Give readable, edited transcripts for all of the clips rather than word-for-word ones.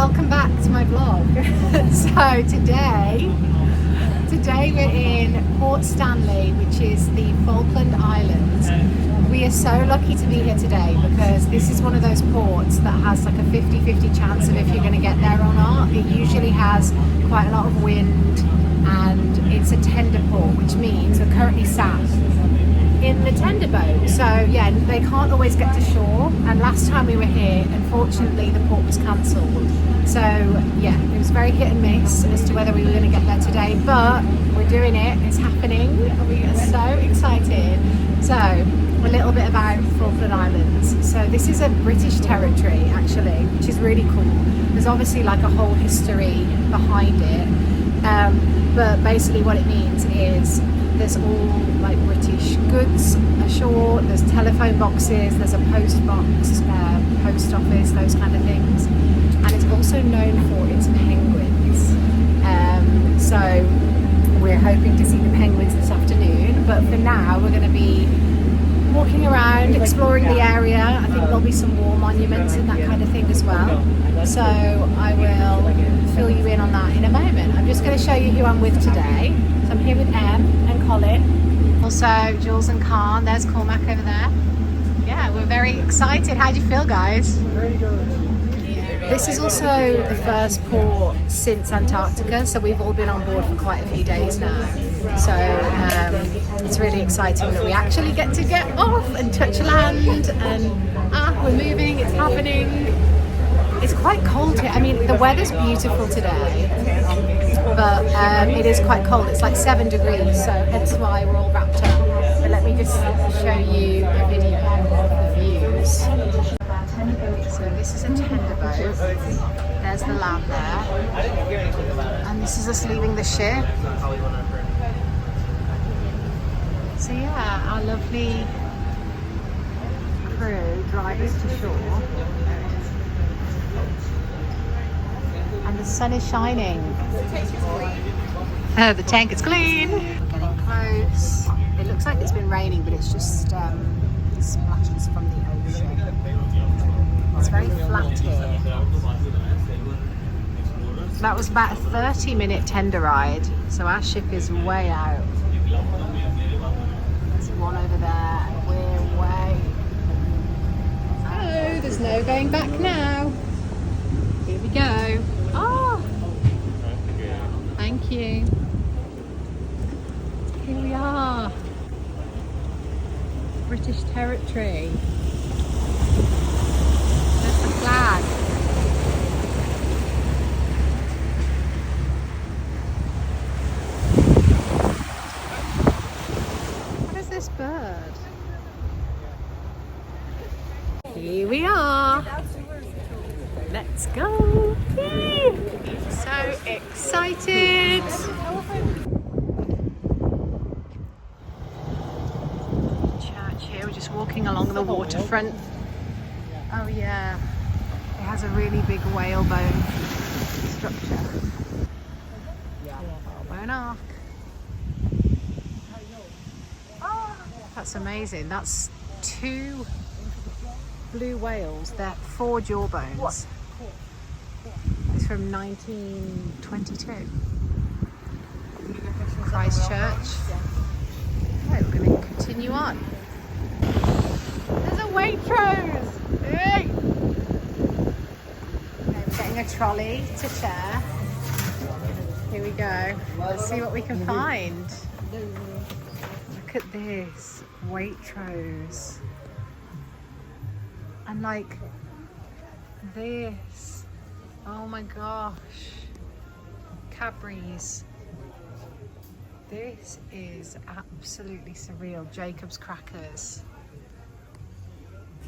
welcome back to my vlog. So today we're in Port Stanley, which is the Falkland Islands. We are so lucky to be here today because this is one of those ports that has like a 50-50 chance of if you're going to get there or not. It usually has quite a lot of wind and it's a tender port, which means we're currently sat in the tender boat. So yeah, they can't always get to shore, and last time we were here, unfortunately the port was cancelled. So yeah, it was very hit and miss as to whether we were going to get there today, but we're doing it, it's happening, and we are so excited. So a little bit about Falkland Islands. So this is a British territory actually, which is really cool. There's obviously like a whole history behind it, but basically what it means is there's all like British goods ashore, there's telephone boxes, there's a post box, post office, those kind of things. And it's also known for its penguins. So we're hoping to see the penguins this afternoon, but for now we're going to be walking around, exploring the area. I think there'll be some war monuments and that kind of thing as well. So I will fill you in on that in a moment. I'm just going to show you who I'm with today. So I'm here with Em and Colin. Also Jules and Khan. There's Cormac over there. Yeah, we're very excited. How do you feel, guys? Very good. This is also the first port since Antarctica, so we've all been on board for quite a few days now. So it's really exciting that we actually get to get off and touch land, and we're moving, it's happening. It's quite cold here. I mean, the weather's beautiful today, but it is quite cold. It's like 7 degrees, so hence why we're all wrapped up. But let me just show you a video of the views. So this is a tender boat. There's the land there. And this is us leaving the ship. So yeah, our lovely crew drive us to shore. And the sun is shining. The tank is clean. We're getting close. It looks like it's been raining, but it's just splashes from the ocean. It's very flat here. That was about a 30-minute tender ride, so our ship is way out. There's one over there, and we're way. Oh, there's no going back now. Here we go. Oh, thank you. Here we are. British territory. There's the flag. What is this bird? Here we are. Let's go. Yay. So excited. Church here. We're just walking along the waterfront. Oh yeah, it has a really big whalebone structure. Whalebone arc. Oh, that's amazing. That's 2 blue whales. They're 4 jawbones. It's from 1922. Christchurch. Right, we're going to continue on. There's a Waitrose! Hey! Okay, we're getting a trolley to share. Here we go. Let's see what we can find. Look at this. Waitrose. And like this. Oh my gosh. Cadbury's. This is absolutely surreal. Jacob's crackers.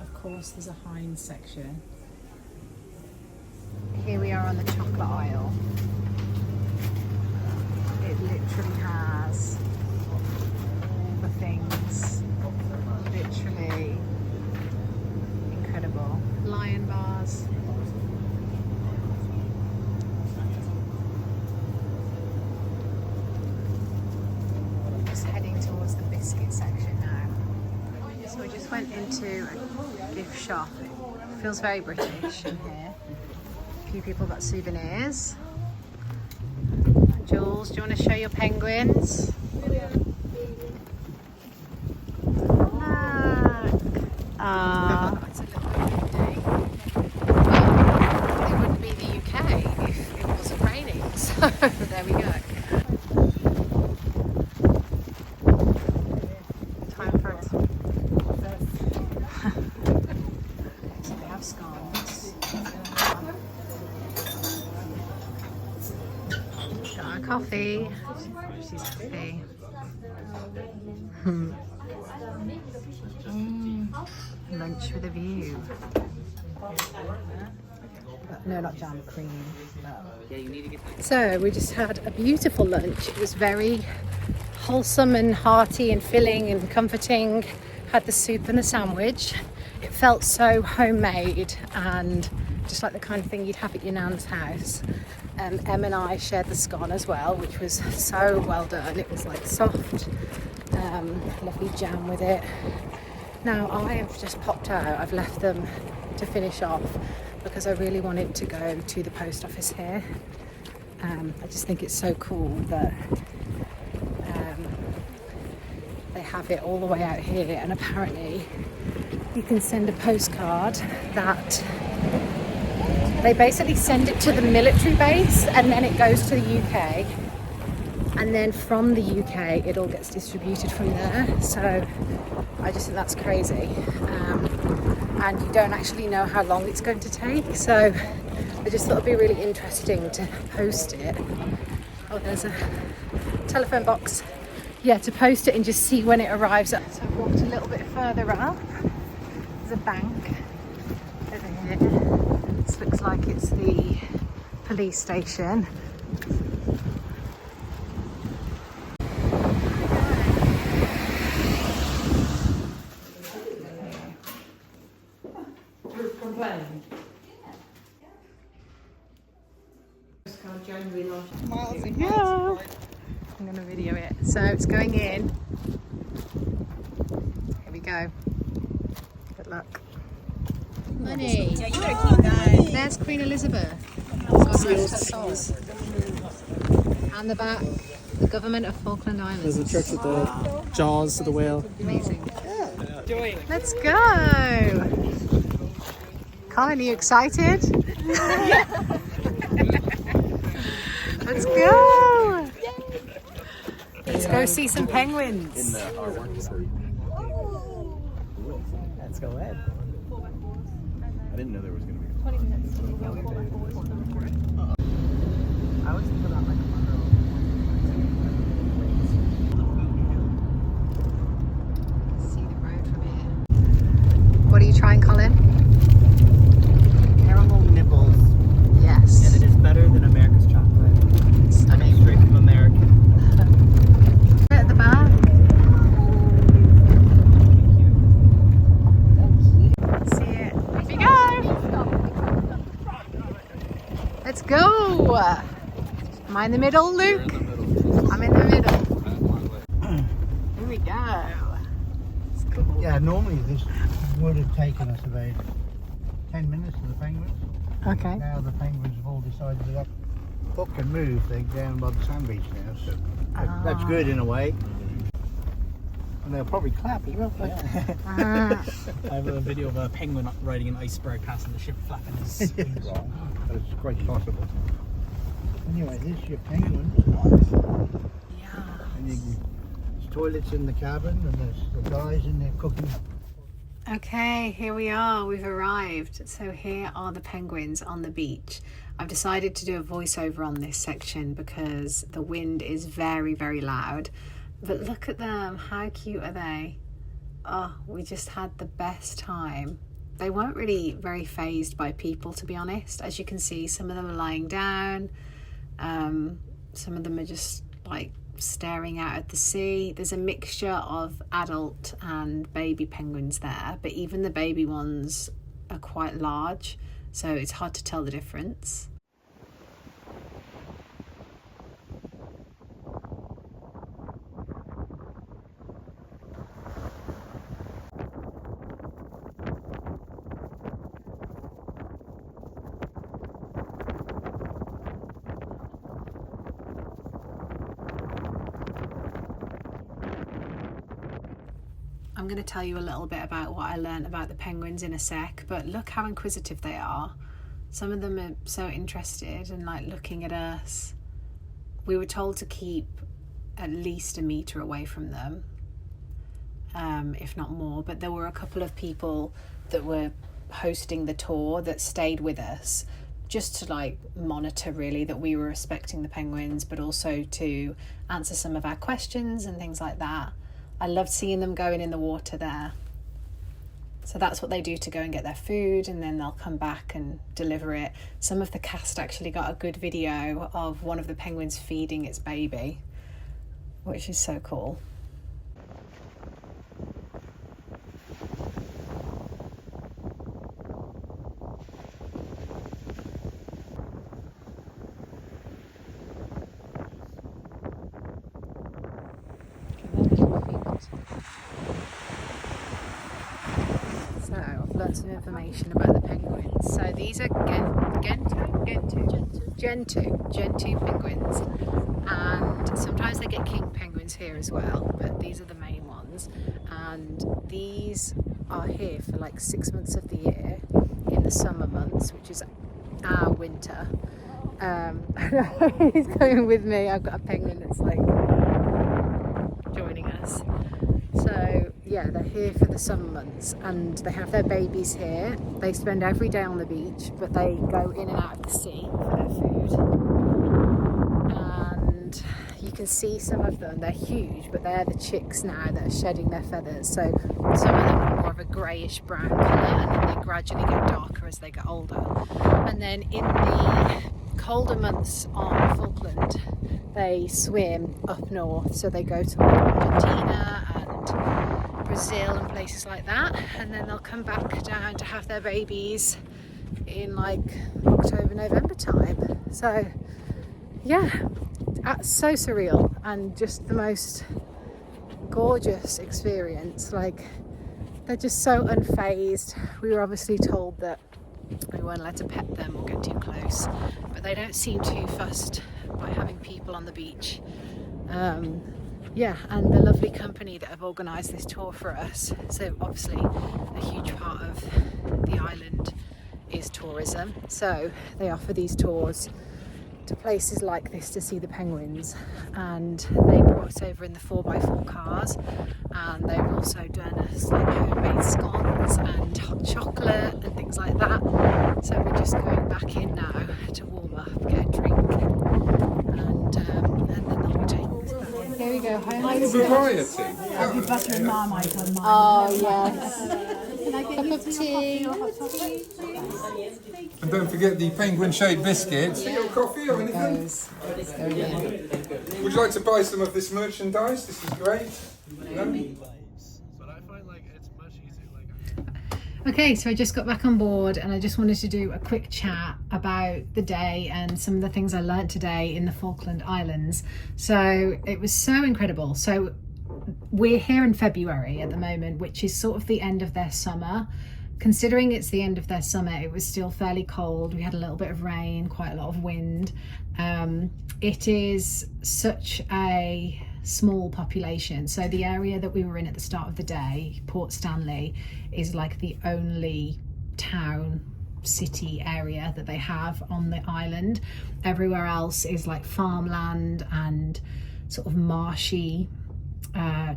Of course, there's a Heinz section. Here we are on the chocolate aisle. It literally has all the things. Literally incredible. Lion bars. Just heading towards the biscuit section now. So we just went into a gift shop. It feels very British in here. few people got souvenirs. Jules, do you want to show your penguins? Look. It's a little bit windy. But it wouldn't be the UK if it wasn't raining. So there we go. Time for it. So they have scones. Got our coffee. She's happy. Lunch with a view. No, not jam, cream. So we just had a beautiful lunch. It was very wholesome and hearty and filling and comforting. Had the soup and a sandwich. It felt so homemade and just like the kind of thing you'd have at your nan's house. Em and I shared the scone as well, which was so well done. It was like soft, lovely jam with it. Now I have just popped out. I've left them to finish off because I really wanted to go to the post office here. I just think it's so cool that they have it all the way out here, and apparently you can send a postcard that they basically send it to the military base and then it goes to the UK, and then from the UK it all gets distributed from there. So I just think that's crazy, and you don't actually know how long it's going to take, so I just thought it'd be really interesting to post it. Oh, there's a telephone box. Yeah, to post it and just see when it arrives. So I've walked a little bit further up. There's a bank over here. This looks like it's the police station. Yeah. I'm going to video it. So it's going in. Here we go. Good luck. Money. Yeah, you better keep that. There's Queen Elizabeth. God rest her soul. And the back, the government of Falkland Islands. There's a church with the jaws of the whale. Amazing. Yeah. Let's go. Colin, are you excited? Let's go! Let's go see some penguins. Let's go ahead. I didn't know there was going to be 20 minutes. I always think about like a See the road from here. What are you trying, Colin? caramel nibbles, Yes. and it is better than America's chocolate. Stunning. Straight from America. At the back. See it. Here we go. Let's go. Am I in the middle, Luke? I'm in the middle. Here we go. It's cool. Yeah, normally this would have taken us about 10 minutes to the penguins. Okay. Now the penguins have all decided that book can move. They're down by the sand beach now, so that's good in a way. And they'll probably clap as well. I have a video of a penguin riding an iceberg passing the ship flapping his wings. But it's quite possible. Anyway, this is your penguin. Yeah. And there's toilets in the cabin, and there's the guys in there cooking. Okay, here we are. We've arrived. So here are the penguins on the beach. I've decided to do a voiceover on this section because the wind is very, very loud. But look at them. How cute are they? Oh, we just had the best time. They weren't really very fazed by people, to be honest. As you can see, some of them are lying down. Some of them are just like staring out at the sea. There's a mixture of adult and baby penguins there, but even the baby ones are quite large, so it's hard to tell the difference. I'm going to tell you a little bit about what I learned about the penguins in a sec, but look how inquisitive they are. Some of them are so interested and like looking at us. We were told to keep at least 1 meter away from them, if not more, but there were a couple of people that were hosting the tour that stayed with us just to like monitor really that we were respecting the penguins, but also to answer some of our questions and things like that. I loved seeing them going in the water there. So that's what they do to go and get their food, and then they'll come back and deliver it. Some of the cast actually got a good video of one of the penguins feeding its baby, which is so cool. So I've learned some information about the penguins. So these are Gentoo penguins, and sometimes they get king penguins here as well, but these are the main ones. And these are here for like 6 months of the year in the summer months, which is our winter. He's going with me. I've got a penguin that's like joining us. So yeah, they're here for the summer months and they have their babies here. They spend every day on the beach, but they go in and out of the sea for their food. And you can see some of them, they're huge, but they're the chicks now that are shedding their feathers. So some of them are more of a greyish brown colour, and then they gradually get darker as they get older. And then in the colder months on Falkland, they swim up north, so they go to Argentina and Brazil and places like that, and then they'll come back down to have their babies in like October, November time. So yeah, that's so surreal and just the most gorgeous experience. Like, they're just so unfazed. We were obviously told that we weren't allowed to pet them or get too close, but they don't seem too fussed by having people on the beach. Yeah, and the lovely company that have organised this tour for us. So obviously a huge part of the island is tourism, so they offer these tours to places like this to see the penguins, and they brought us over in the 4x4 cars, and they've also done us like homemade scones and hot chocolate and things like that. So we're just going back in now to warm up, get a drink, and then they'll be taking us back. There we go. Variety. I'll be back with Marmite on mine. Oh yes. Can I get you tea or hot chocolate? And don't forget the penguin-shaped biscuits. Your coffee or anything? Would you like to buy some of this merchandise? This is great. No? But I find like it's much easier. Okay, so I just got back on board and I just wanted to do a quick chat about the day and some of the things I learnt today in the Falkland Islands. So it was so incredible. So we're here in February at the moment, which is sort of the end of their summer. Considering it's the end of their summer, it was still fairly cold. We had a little bit of rain, quite a lot of wind. It is such a small population. So the area that we were in at the start of the day, Port Stanley, is like the only town city area that they have on the island. Everywhere else is like farmland and sort of marshy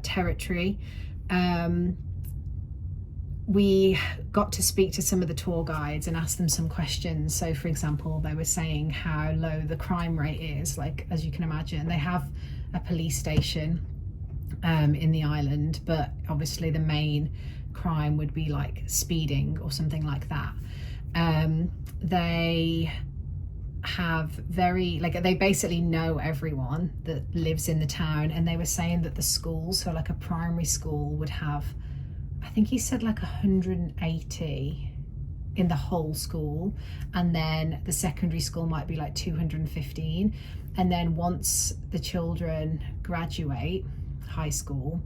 territory. We got to speak to some of the tour guides and ask them some questions. So for example, they were saying how low the crime rate is. Like, as you can imagine, they have a police station in the island, but obviously the main crime would be like speeding or something like that. They have they basically know everyone that lives in the town, and they were saying that the schools, so like a primary school would have, I think he said like 180 in the whole school, and then the secondary school might be like 215, and then once the children graduate high school,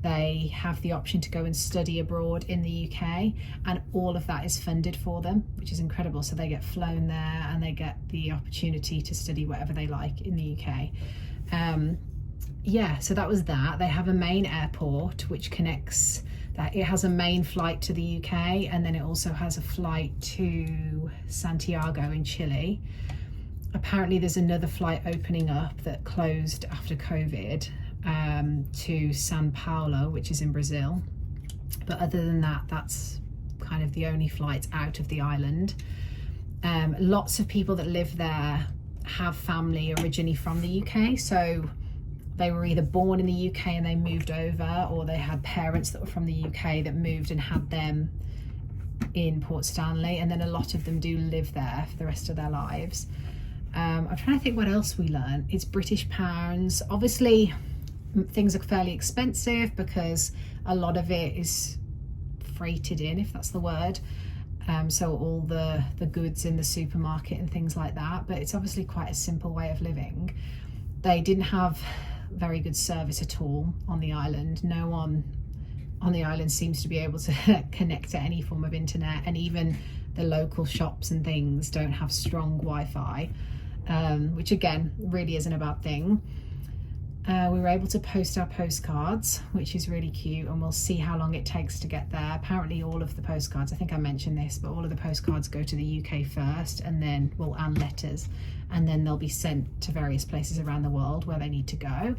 they have the option to go and study abroad in the UK, and all of that is funded for them, which is incredible. So they get flown there and they get the opportunity to study whatever they like in the UK. Yeah, so that was that. They have a main airport which connects that it has a main flight to the UK, and then it also has a flight to Santiago in Chile. Apparently there's another flight opening up that closed after COVID to Sao Paulo, which is in Brazil. But other than that, that's kind of the only flights out of the island. Lots of people that live there have family originally from the UK, so they were either born in the UK and they moved over, or they had parents that were from the UK that moved and had them in Port Stanley, and then a lot of them do live there for the rest of their lives. I'm trying to think what else we learned. It's British pounds. Obviously things are fairly expensive because a lot of it is freighted in, if that's the word. So all the goods in the supermarket and things like that, but it's obviously quite a simple way of living. They didn't have very good service at all on the island. No one on the island seems to be able to connect to any form of internet, and even the local shops and things don't have strong Wi-Fi, which again really isn't a bad thing. We were able to post our postcards, which is really cute, and we'll see how long it takes to get there. Apparently all of the postcards, I think I mentioned this, but all of the postcards go to the UK first, and then, well, and letters, and then they'll be sent to various places around the world where they need to go.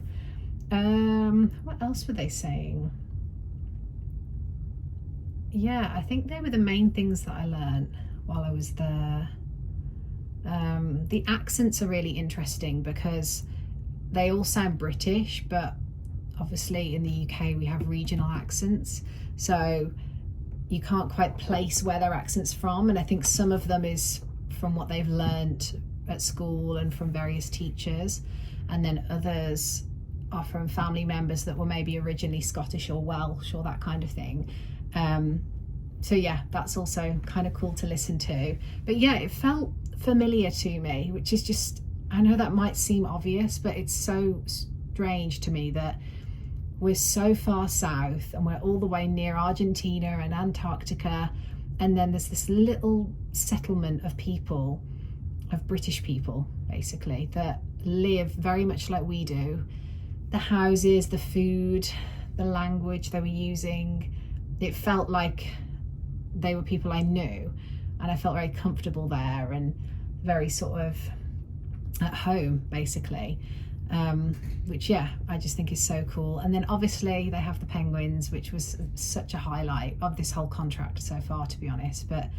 What else were they saying? Yeah, I think they were the main things that I learned while I was there. The accents are really interesting because they all sound British, but obviously in the UK we have regional accents, so you can't quite place where their accent's from, and I think some of them is from what they've learned at school and from various teachers, and then others are from family members that were maybe originally Scottish or Welsh or that kind of thing. So yeah, that's also kind of cool to listen to. But yeah, it felt familiar to me, which is just, I know that might seem obvious, but it's so strange to me that we're so far south and we're all the way near Argentina and Antarctica, and then there's this little settlement of people, of British people basically, that live very much like we do. The houses, the food, the language they were using, it felt like they were people I knew, and I felt very comfortable there and very sort of at home basically, which yeah, I just think is so cool. And then obviously they have the penguins, which was such a highlight of this whole contract so far, to be honest. But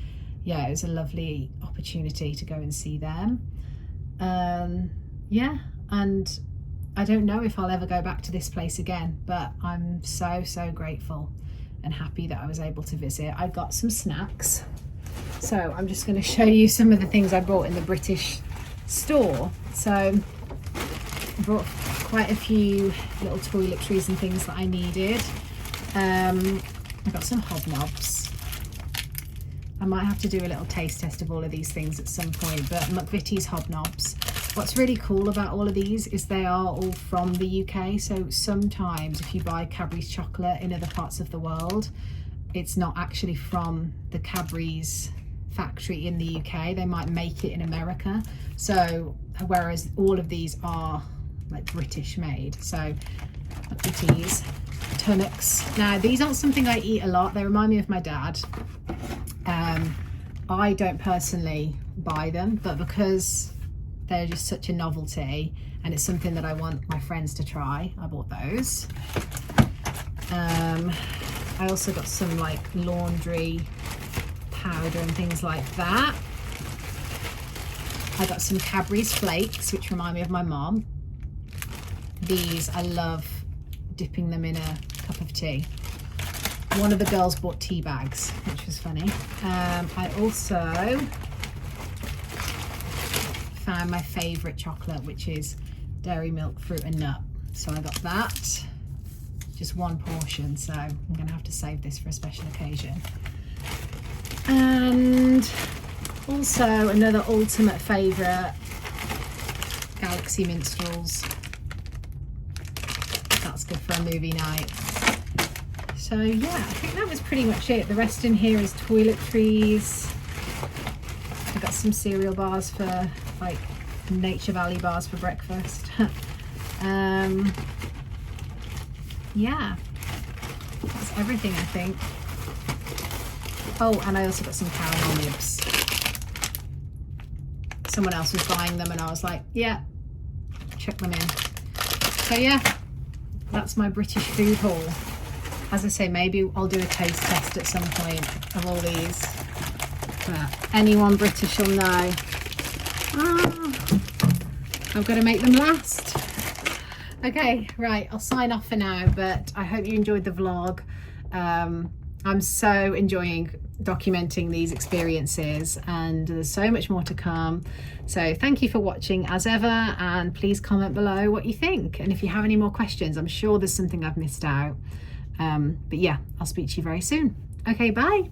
yeah, it was a lovely opportunity to go and see them. Yeah, and I don't know if I'll ever go back to this place again, but I'm so grateful and happy that I was able to visit. I got some snacks, so I'm just going to show you some of the things I bought in the British store. So I brought quite a few little toiletries and things that I needed. I got some hobnobs. I might have to do a little taste test of all of these things at some point, but McVitie's hobnobs. What's really cool about all of these is they are all from the UK, so sometimes if you buy Cadbury's chocolate in other parts of the world, it's not actually from the Cadbury's factory in the UK. They might make it in America, so whereas all of these are like British made. So McVitie's turnips. Now these aren't something I eat a lot. They remind me of my dad. I don't personally buy them, but because they're just such a novelty and it's something that I want my friends to try, I bought those. I also got some like laundry powder and things like that. I got some Cadbury's flakes, which remind me of my mom. These, I love dipping them in a cup of tea. One of the girls bought tea bags, which was funny. I also found my favourite chocolate, which is dairy milk, fruit and nut. So I got that, just one portion, so I'm gonna have to save this for a special occasion. And also another ultimate favourite, Galaxy Minstrels. That's good for a movie night. So yeah, I think that was pretty much it. The rest in here is toiletries. I got some cereal bars for like Nature Valley bars for breakfast. Yeah, that's everything, I think. Oh, and I also got some caramel nibs. Someone else was buying them and I was like, yeah, chuck them in. So yeah, that's my British food haul. As I say, maybe I'll do a taste test at some point of all these. But anyone British will know. I've got to make them last. Okay, right, I'll sign off for now, but I hope you enjoyed the vlog. I'm so enjoying documenting these experiences, and there's so much more to come. So thank you for watching as ever, and please comment below what you think. And if you have any more questions, I'm sure there's something I've missed out. But yeah, I'll speak to you very soon. Okay, bye.